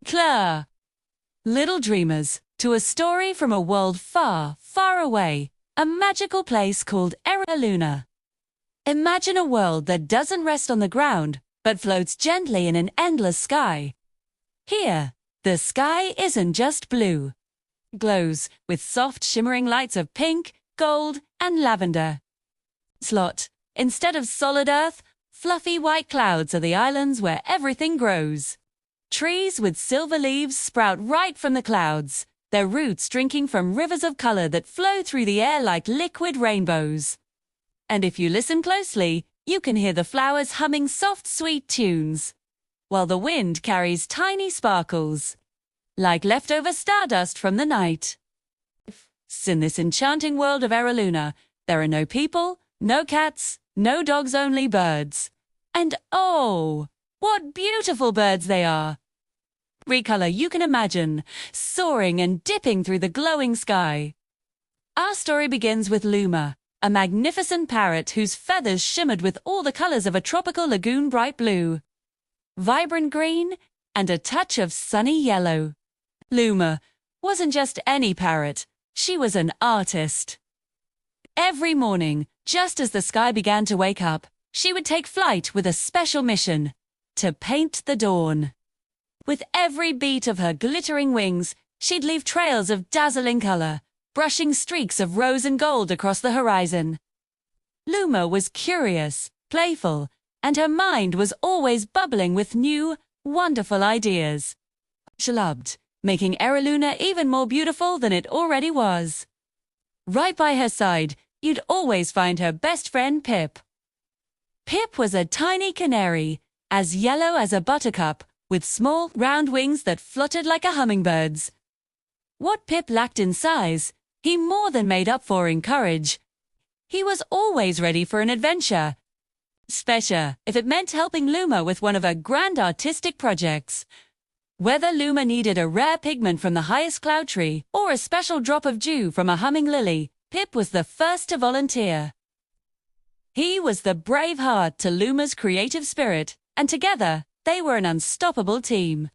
Claire. Little dreamers, to a story from a world far, far away, a magical place called Luna. Imagine a world that doesn't rest on the ground, but floats gently in an endless sky. Here, the sky isn't just blue. It glows with soft shimmering lights of pink, gold, and lavender. Instead of solid earth, fluffy white clouds are the islands where everything grows. Trees with silver leaves sprout right from the clouds, their roots drinking from rivers of color that flow through the air like liquid rainbows. And if you listen closely, you can hear the flowers humming soft, sweet tunes, while the wind carries tiny sparkles, like leftover stardust from the night. In this enchanting world of Luna, there are no people, no cats, no dogs, only birds. And oh, what beautiful birds they are! Every color you can imagine, soaring and dipping through the glowing sky. Our story begins with Luma, a magnificent parrot whose feathers shimmered with all the colors of a tropical lagoon, bright blue, vibrant green, and a touch of sunny yellow. Luma wasn't just any parrot, she was an artist. Every morning, just as the sky began to wake up, she would take flight with a special mission: to paint the dawn. With every beat of her glittering wings, she'd leave trails of dazzling color, brushing streaks of rose and gold across the horizon. Luma was curious, playful, and her mind was always bubbling with new, wonderful ideas. She loved making Luna even more beautiful than it already was. Right by her side, you'd always find her best friend Pip. Pip was a tiny canary, as yellow as a buttercup, with small, round wings that fluttered like a hummingbird's. What Pip lacked in size, he more than made up for in courage. He was always ready for an adventure, especially if it meant helping Luma with one of her grand artistic projects. Whether Luma needed a rare pigment from the highest cloud tree or a special drop of dew from a humming lily, Pip was the first to volunteer. He was the brave heart to Luma's creative spirit, and together, they were an unstoppable team.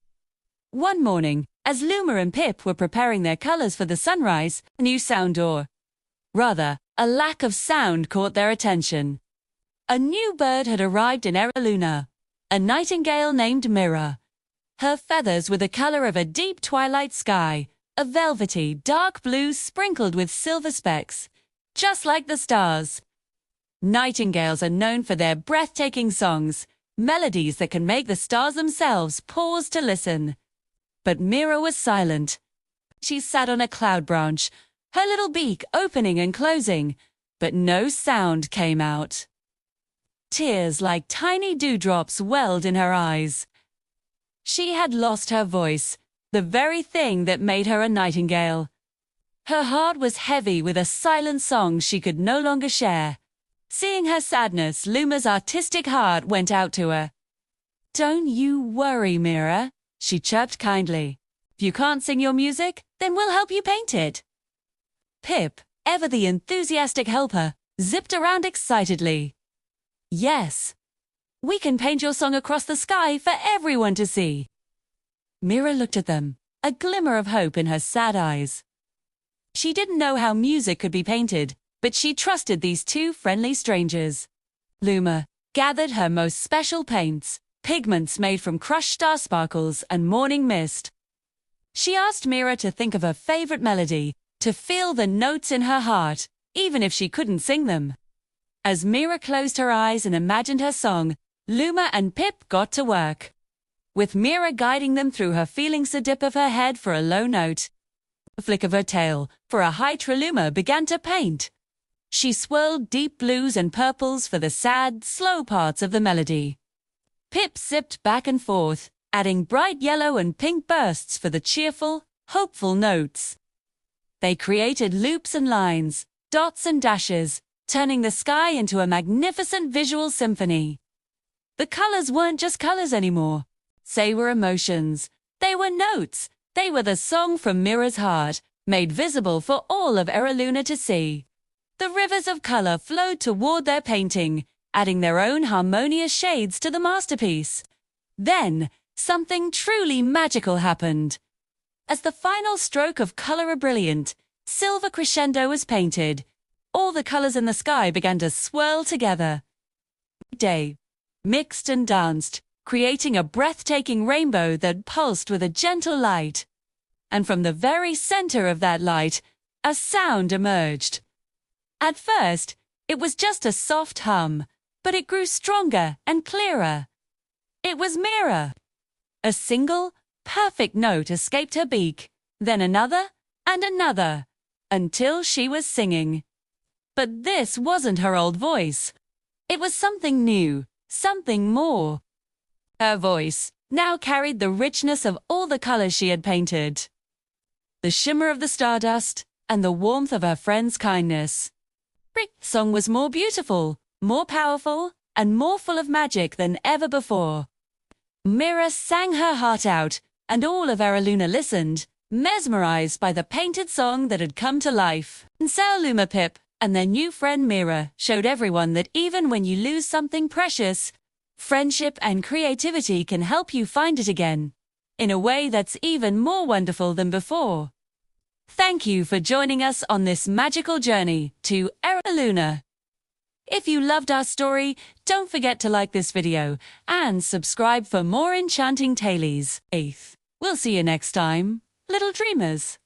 One morning, as Luma and Pip were preparing their colors for the sunrise, a new sound a lack of sound caught their attention. A new bird had arrived in Luna, a nightingale named Mira. Her feathers were the color of a deep twilight sky, a velvety, dark blue sprinkled with silver specks, just like the stars. Nightingales are known for their breathtaking songs, melodies that can make the stars themselves pause to listen. But Mira was silent. She sat on a cloud branch, her little beak opening and closing, but no sound came out. Tears like tiny dewdrops welled in her eyes. She had lost her voice, the very thing that made her a nightingale. Her heart was heavy with a silent song she could no longer share. Seeing her sadness, Luma's artistic heart went out to her. "Don't you worry, Mira," she chirped kindly. "If you can't sing your music, then we'll help you paint it." Pip, ever the enthusiastic helper, zipped around excitedly. "Yes, we can paint your song across the sky for everyone to see." Mira looked at them, a glimmer of hope in her sad eyes. She didn't know how music could be painted, but she trusted these two friendly strangers. Luma gathered her most special paints, pigments made from crushed star sparkles and morning mist. She asked Mira to think of her favorite melody, to feel the notes in her heart, even if she couldn't sing them. As Mira closed her eyes and imagined her song, Luma and Pip got to work. With Mira guiding them through her feelings, a dip of her head for a low note, a flick of her tail for a high trill, Luma began to paint. She swirled deep blues and purples for the sad, slow parts of the melody. Pip zipped back and forth, adding bright yellow and pink bursts for the cheerful, hopeful notes. They created loops and lines, dots and dashes, turning the sky into a magnificent visual symphony. The colors weren't just colors anymore. They were emotions. They were notes. They were the song from Mira's heart, made visible for all of Luna to see. The rivers of color flowed toward their painting, adding their own harmonious shades to the masterpiece. Then, something truly magical happened. As the final stroke of color brilliant, silver crescendo was painted, all the colors in the sky began to swirl together. Day mixed and danced, creating a breathtaking rainbow that pulsed with a gentle light. And from the very center of that light, a sound emerged. At first, it was just a soft hum, but it grew stronger and clearer. It was Mira. A single, perfect note escaped her beak, then another and another, until she was singing. But this wasn't her old voice. It was something new, something more. Her voice now carried the richness of all the colors she had painted, the shimmer of the stardust, and the warmth of her friend's kindness. Her song was more beautiful, more powerful, and more full of magic than ever before. Mira sang her heart out, and all of Eraluna listened, mesmerized by the painted song that had come to life. And Luma Pip and their new friend Mira showed everyone that even when you lose something precious, friendship and creativity can help you find it again, in a way that's even more wonderful than before. Thank you for joining us on this magical journey to Eraluna. If you loved our story, don't forget to like this video and subscribe for more enchanting tales. We'll see you next time, little dreamers.